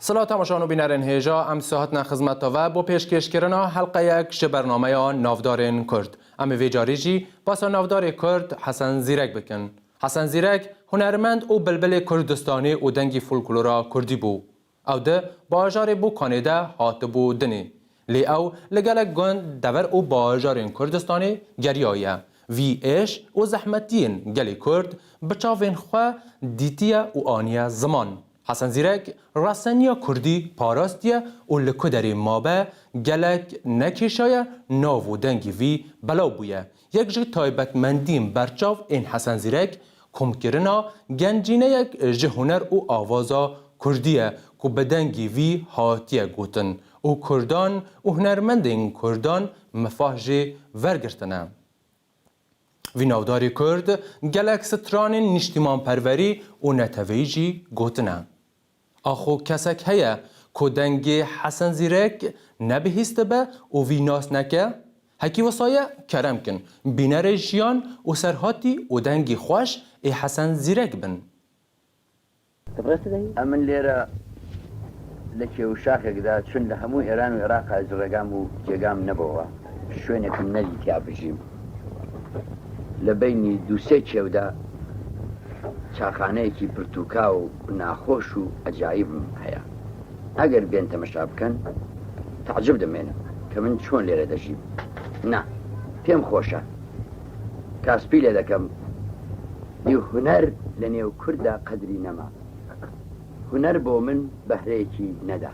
سلام تماشاگران و بینران هیجا ام ساعتنا خدمت و با پیشکش کردن حلقه یک برنامه نافدار کرد. ام ویجاری جی پس نافدار کرد حسن زیرک بکن. حسن زیرک هنرمند و بلبل کردستانی و دنگی فولکلورا کردی بو. او ده باجار بو کانیده هات بو دنی. لی او لگلک گند دور او باجار کردستانی گریایه. وی ایش و زحمتین گلی کرد بچاوین خواه دیتیه و آنیه زمان. حسن زیرک راسنیا کردی پاراستیه و لکدری مابه گلک نکیشایه ناو و دنگی وی بلاو بویه. یک جه تایبت مندیم برچاو این حسن زیرک کم کرنا گنجینه یک جه هنر و آوازا کردیه که بدنگی وی هاتیه گوتن و کردان و هنرمندین کردان مفاهجه ورگرتنه. وی ناوداری کرد گلک ستران نشتیمان پروری و نتویجی گوتنه. آخو کسک هیا که دنگ حسن زیرک نبهیست به و وی ناس نکه هکی وصایه کرم کن بینر جیان و سرهاتی و دنگی خوش ای حسن زیرک بن. امن لیره لکی و شاخه گده چون لهمو ایران و عراق از رقم و جگام نبوه شوینه کن ندی تیابجیم لبینی دو سه چوده چاخانه کی پرتوکا و ناخوش و عجایب هیا اگر بین تماشا بکن تعجب دمینه که من چون لیره دجیم نه پیم خوشه کاسپی لیده کم نیو هنر لنیو کرده قدری نما هنر بو من بهره کی نده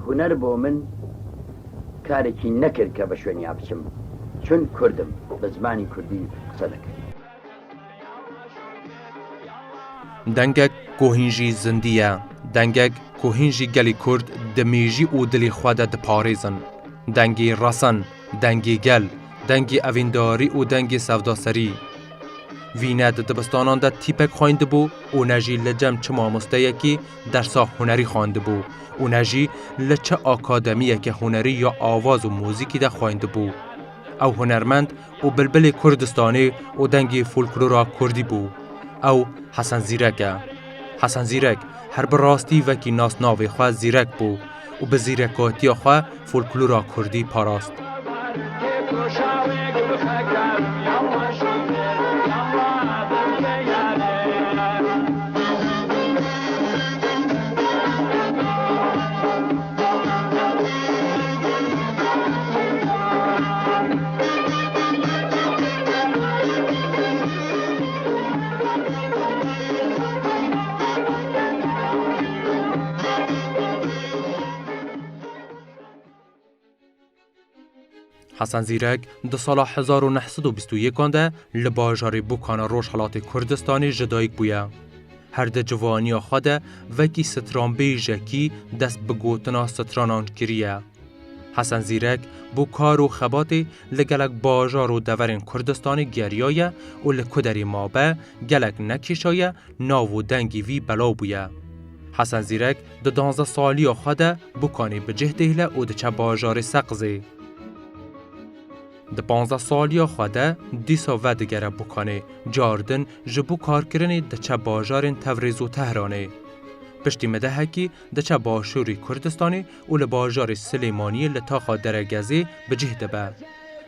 هنر بو من کاری کی نکر که بشونی ابچم چون کردم بزمانی کردی صدق دنگک کوهینجی زندیه دنگک کوهینجی گلی کرد دمیجی و دلی خود د پاریزن دنگی راسن دنگی گل دنگی اوینداری و دنگی سوداسری وینه د دبستانان د تیپک خوانده بو و نجی لجم چما مستیکی درسا هنری خوانده بو و نجی لچه آکادمیه که هنری یا آواز و موزیکی ده خوانده بو او هنرمند و بلبل کردستانی و دنگی فولکلورا کردی بو او حسن زیرک. حسن زیرک هر براستی وکی ناس ناوی خواه زیرک بو و به زیرکاتی خواه فولکلورا کردی پاراست. حسن زیرک در سال 1921 ده لباجار بوکان روش حالات کردستانی جدایک بویا. هر ده جوانی خواده وکی ستران بیجکی دست بگوتنا سترانان کریه. حسن زیرک بوکار و خباتی لگلک باجار و دورین کردستانی گریایه و لکدری مابه گلک نکیشایه ناو و دنگی وی بلاو بویا. حسن زیرک ده 12 سالی خواده بوکانی به جهدهله و ده چه باجار سقزه. د 15 سالیا خواده دیسا و دگره بکانه جاردن جبو کار کرنی د چه باجارین تبریز و تهرانه. پشتی مده که د چه باشوری کردستانی و لباجار سلیمانی لطاقا درگزی به جهده به.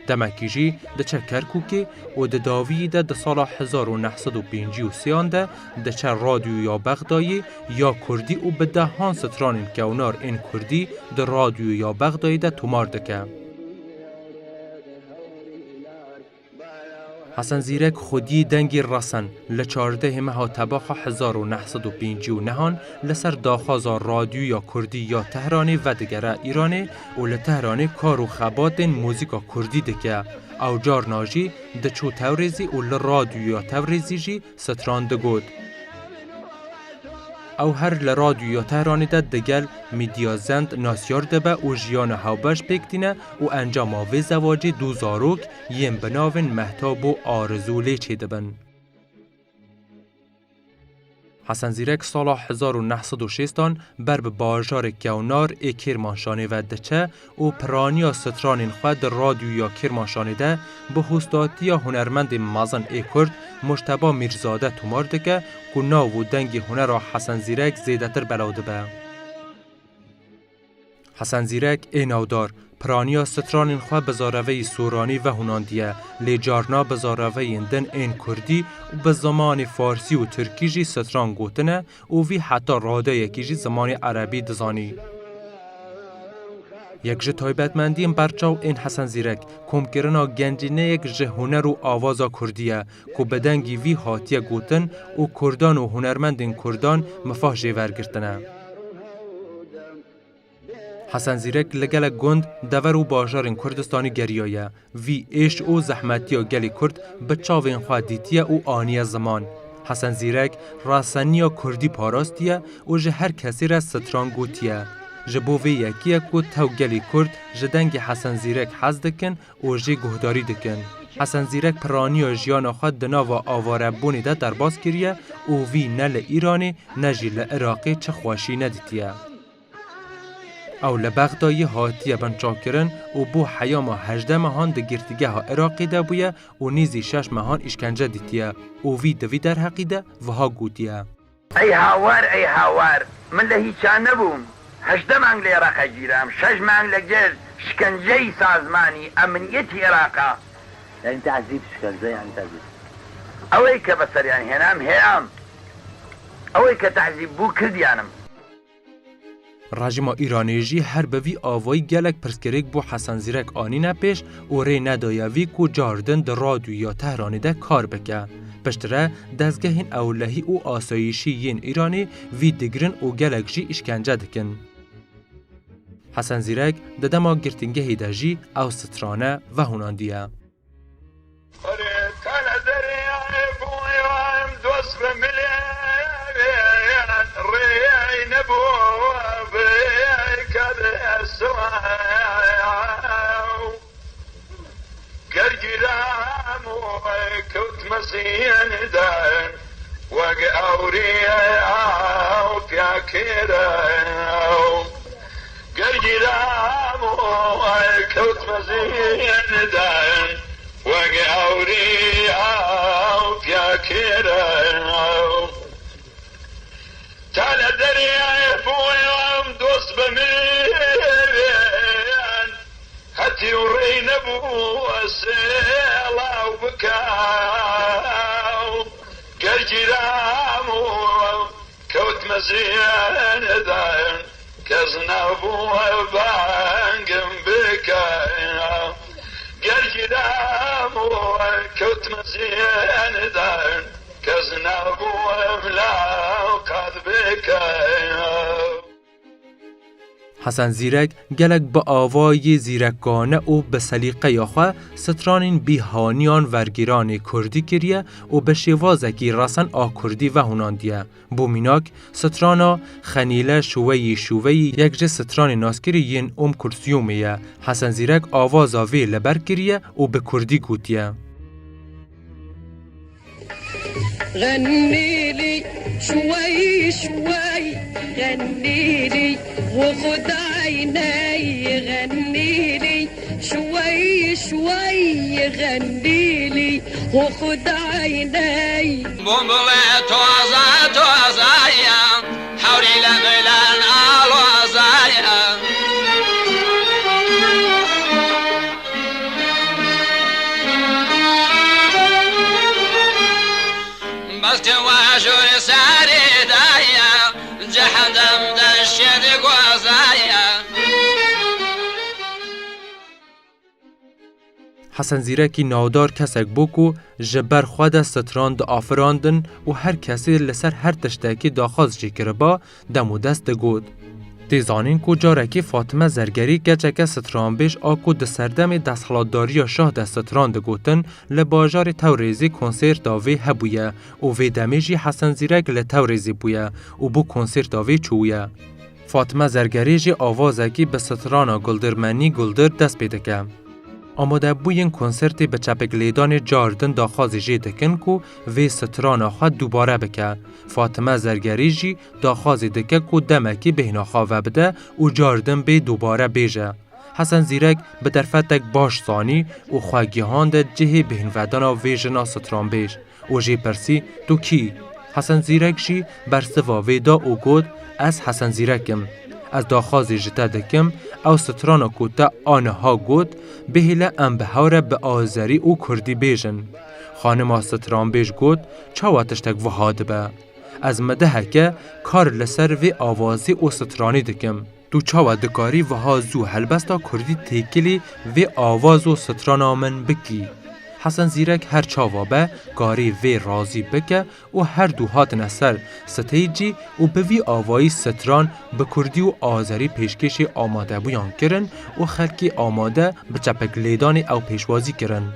دمکیجی د چه کرکوکی و د داوی ده سال 1953 ده د چه رادیو یا بغدایی یا کردی و به دهان ستران کونار این کردی د رادیو یا بغدایی ده تومار دکه. حسن زیرک خودی دنگی راسن لچارده مها تباخ 1959 لسر داخازا رادیو یا کردی یا تهرانی و دگره ایرانی و لتهرانی کار و خبات موزیکا کردی دکه او جار ناجی دچو توریزی و لرادیو یا توریزی جی ستران دگود. او هر لرادیو یا تهرانی ده دگل میدیا زند ناسیار دبه و جیان هاوبش بکتینه و انجام آوی زواجی دو زاروک یم بناون محتاب و آرزولی چه دبن. حسن زیرک سال 1906 بر به باجار کونار ای کرمانشانه و دچه و پرانیا سترانین خود رادیو یا کرمانشانه ده به هستاتی هنرمند مازن ای کرد مجتبی میرزاده تومار دکه که ناو و دنگ هنر حسن زیرک زیده تر بلاوده به. حسن زیرک ایناودار پرانیا ستران خواه بزاروی سورانی و هناندیه لیجارنا بزاروی دن این کردی و به زمان فارسی و ترکی جی ستران گوتنه و وی حتی راده یکی جی زمان عربی دزانی. یک جه تایبتمندی برچاو این حسن زیرک کمکرنا گنجینه یک جه هنر و آوازا کردیه که بدنگی وی حاتیه گوتن و کردان و هنرمندین کردان مفاه جیور گرتنه. حسن زیرک لگل گند دور و باجارین کردستانی گریایه وی ایش و زحمتی و گلی کرد بچاوین خواه دیتیه و آنی زمان. حسن زیرک راسنی و کردی پاراستیه و جه هر کسی را ستران گوتیه. جبو وی یکیه که تو گلی کرد جدنگ حسن زیرک حز دکن و جه گهداری دکن. حسن زیرک پرانی و جیان خود دنا و آواره بونی ده در باز کریه و وی نه ایرانی نه جی لعراقی چه خواشی ندیتیه. او لبغدای هاتیه بنچاکرن و بو حیاما 18 مهان ده گرتگه ها عراقی ده بویه و نیزی 6 مهان اشکنجه دیتیه و وی دوی در حقیده و ها گوتیه. ای هاوار من لهیچان نبوم 18 مانگ لعراق گیرم 6 مانگ لگل شکنجه سازمانی امنیتی عراقا یعنی تعذیب شکنجه یعنی تعذیب اوی که بسریان هنام اوی که تعذیب بو کردیانم. رژیم ایرانی هر بوی آوای گلک پرسکریک بو حسن زیرک آنی نپیش و ری ندایوی کو جاردن در رادیو یا تهرانی ده کار بکه. پشتره دزگهین اولهی و آسایشی ین ایرانی وی دگرن و گلک جی اشکنجه دکن. حسن زیرک ددما گرتنگهی ده جی او سترانه و هناندیه. قرقرام وكوت مزين دان وقاوري وفياكيرا قرقرام وكوت مزين دان وقاوري وفياكيرا تعال دريا بوي ومدوس بمين هاتي ورين ابو السيلا وبكاو قرجرام كوت مزيان داين كزنا ابو بانقم بكاو قرجرام كوت مزيان داين كزنا ابو بلاو قد بكاو. حسن زیرک گلک با آوای زیرکانه و به سلیقه یاخوا سترانین بیهانیان ورگیران کردی کریه و به شوازکی رسن آکردی و هناندیه. بومیناک سترانا خنیله شوی یک جه ستران ناسکری ین کرسیومیه. حسن زیرک آواز آوی لبر کریه و به کردی گوتیه. غني لي شوي غني لي وخد عيني غني لي شوي غني لي وخد عيني بومبلا توزا يا حوري لبلان الوزايا بس تواجر ساري دايا جحدم دشد قوزايا. حسن زیرکی نادار کسک بوکو جبر خود ستران دا آفراندن و هر کسی لسر هر تشتاکی داخواز جی کربا دمو دست گود. دیزانین کو جارکی فاطمه زرگری گچک ستران بیش آکو د سردم دستخلاتداری شاه د ستران د گوتن لباجار توریزی کنسرت آوی هبویه و وی دمیجی حسن زیرک لتوریزی بویه و بو کنسرت آوی چویه. فاطمه زرگری جی آوازکی به ستران گلدرمنی گلدر دست پیده که. آماده بوین کنسرتی به چپگلیدان جاردن داخوازی جی دکن کو وی ستران خود دوباره بکه. فاطمه زرگری جی داخوازی دکه کو دمکی بهنا خواه بده و جاردن به دوباره بیجه. حسن زیرک به درفتک باش ثانی و خواگیهان ده جه بهنودان و ویژنا ستران بیج و جی پرسی تو کی؟ حسن زیرک جی برسوا ویدا و گود از حسن زیرکم. از داخازی جتا دکم او سترانا کوتا آنها گوت بهیله ام بهاره به آذری و کردی بیجن. خانما ستران بیج گوت چاواتشتک وحاد به. از مده که کار لسر و آوازی و سترانی دکم. تو چاوا دکاری وها زو هلبستا کردی تیکلی و آواز و سترانا من بکی. حسن زیرک هر چاوا به گاری وی رازی بکه و هر دو هاتن اثر ستیجی و به وی آوایی ستران به کردی و آذری پیشکشی آماده بیان کرن و خلکی آماده به چپک لیدان او پیشوازی کرن.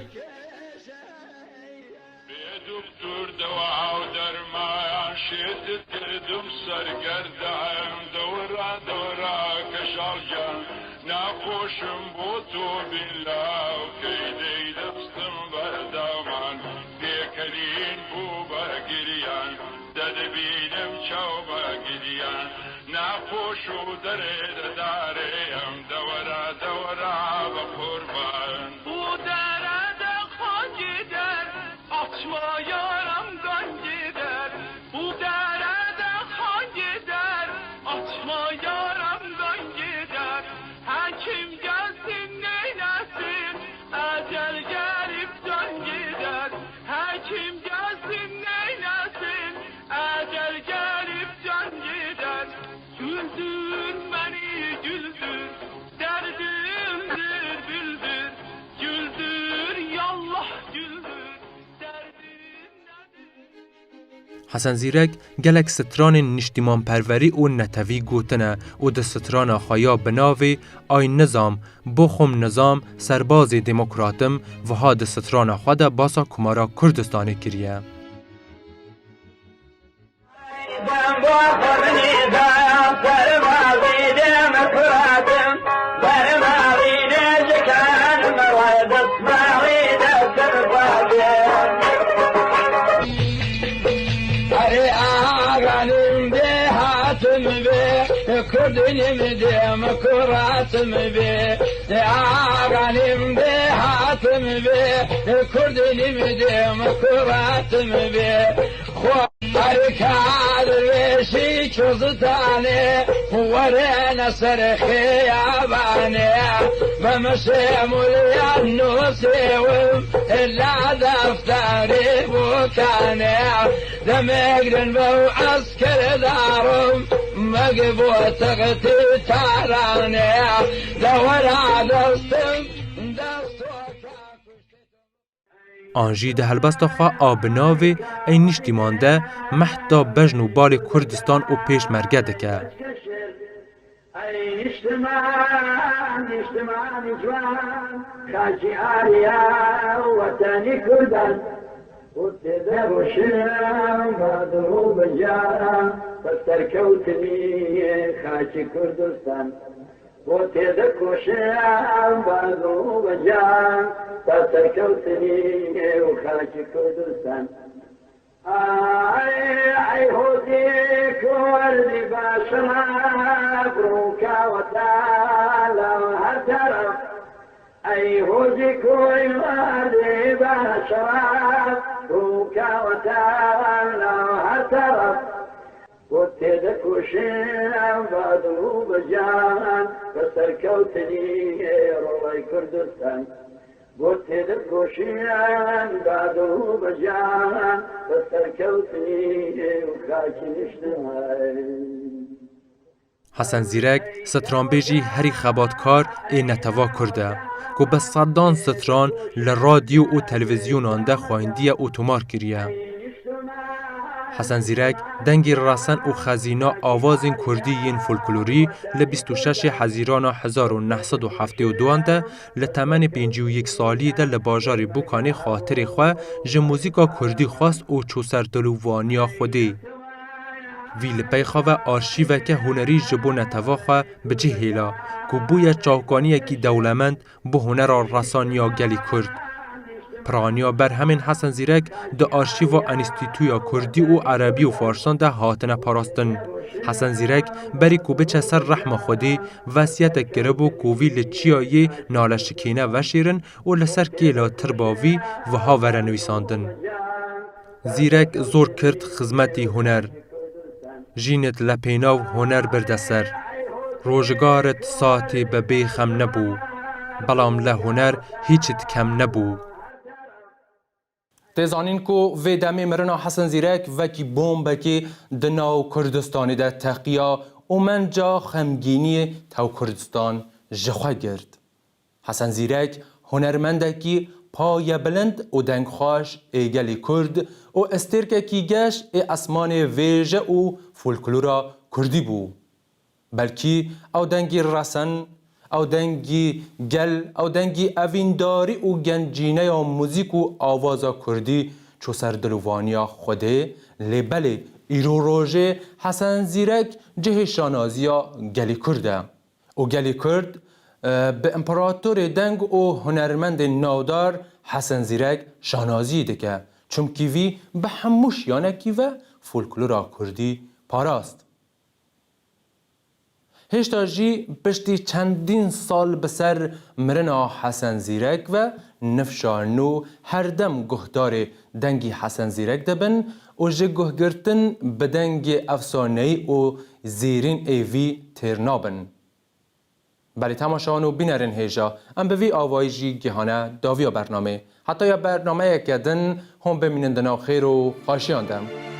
حسن زیرک گلک ستران نشتیمان پروری و نتوی گوتنه و ده ستران خایا بناوی آی نظام بخم نظام سرباز دموکراتم و ها ده ستران خواده باسا کمارا کردستانی کریه. کردیم دموکراتم بی آغانیم به حاتم بی کردیم دموکراتم بی خو حرکات وشی چوزتانه وره نصر خیابانه بمشي مليان نوسيوم إلا دفتري بوكاني دمقرن بو عسكر دارم مقبو تغتي تاراني دورا دستم آنجی ده هلبستا خواه آبناوی این نشتی مانده محتا بجن و بال کردستان و پیش مرگه دکه. اجتماع جوان خاچی آریا وطنی کردن وتده روشن بادرو بجارا بستر کوتنی خاچی کردستان وتده کوشن بادرو بجارا بستر کوتنی خاچی کردستان ای هودی کردی باشما بروکا وطالا هر طرف ای هودی کردی باشما بروکا وطالا هر طرف وتد کشم بادو بجان بسر کوتنی روی کردستان وتد کشم بادو بجان بسر کوتنی خاکی نشتم. حسن زیرک ستران بیجی هری خباتکار این نتوا کرده که به صدان ستران لرادیو و تلویزیون آنده خواهندی اتومار کریه. حسن زیرک دنگی راسن و خزینا آوازین کردی این فولکلوری ل 26 حزیران 1972 ده لتمن 51 سالی ده لباجار بوکانی خاطر خواه جموزیکا کردی خواست و چوسر دلووانیا خودی. وی لپیخوا و آرشیو که هنری جبو نتوا خواه بجه هیلا که بوی چاوکانی کی دولمند بو هنر رسانیا گلی کرد. پرانیا بر همین حسن زیرک ده آرشیو و انستیتویا کردی و عربی و فارسان ده هاتنه پاراستن. حسن زیرک بری کو بچه سر رحم خودی وصیت گرب و کووی لچیایی نالشکینه وشیرن و لسر کیلا ترباوی و ها ورنویساندن. زیرک زور کرد خدمتی هنر. جینت لپینا و هنر بردسر. روزگارت ساتی به بیخم نبو بلام لهنر هیچت کم نبو. تزانین کو و دمی مرنا حسن زیرک وکی بومب کی دناو کردستانی ده تقیا و من جا خمگینی تو کردستان جخوا گرد. حسن زیرک هنرمنده کی پای بلند و دنگ خوش ایگلی کرد و استرکه کی گش ای اسمان ویژه و فولکلورا کردی بو. بلکی او دنگی رسن، او دنگی گل، او دنگی اوینداری و گنجینه یا موزیک و آوازا کردی چو سردلوانیا خوده لبله ایرو روژه حسن زیرک جه شانازیا گلی کرده. و گلی کرد به امپراتور دنگ و هنرمند نودار حسن زیرک شانازی دکه چونکی وی به هموش یانکی و فولکلورا کردی پاراست. هشتا جی پشتی چندین سال بسر مرنا حسن زیرک و نفشانو هر دم گهدار دنگی حسن زیرک دبن و جه گهگرتن به دنگ افسانه‌ای و زیرین ایوی ترنابن. بلی تماشانو بینرین هیجا ام به وی آوایی جی گهانه داویا برنامه حتی یا برنامه یکدن هم بمینندنا خیر و خاشیاندم.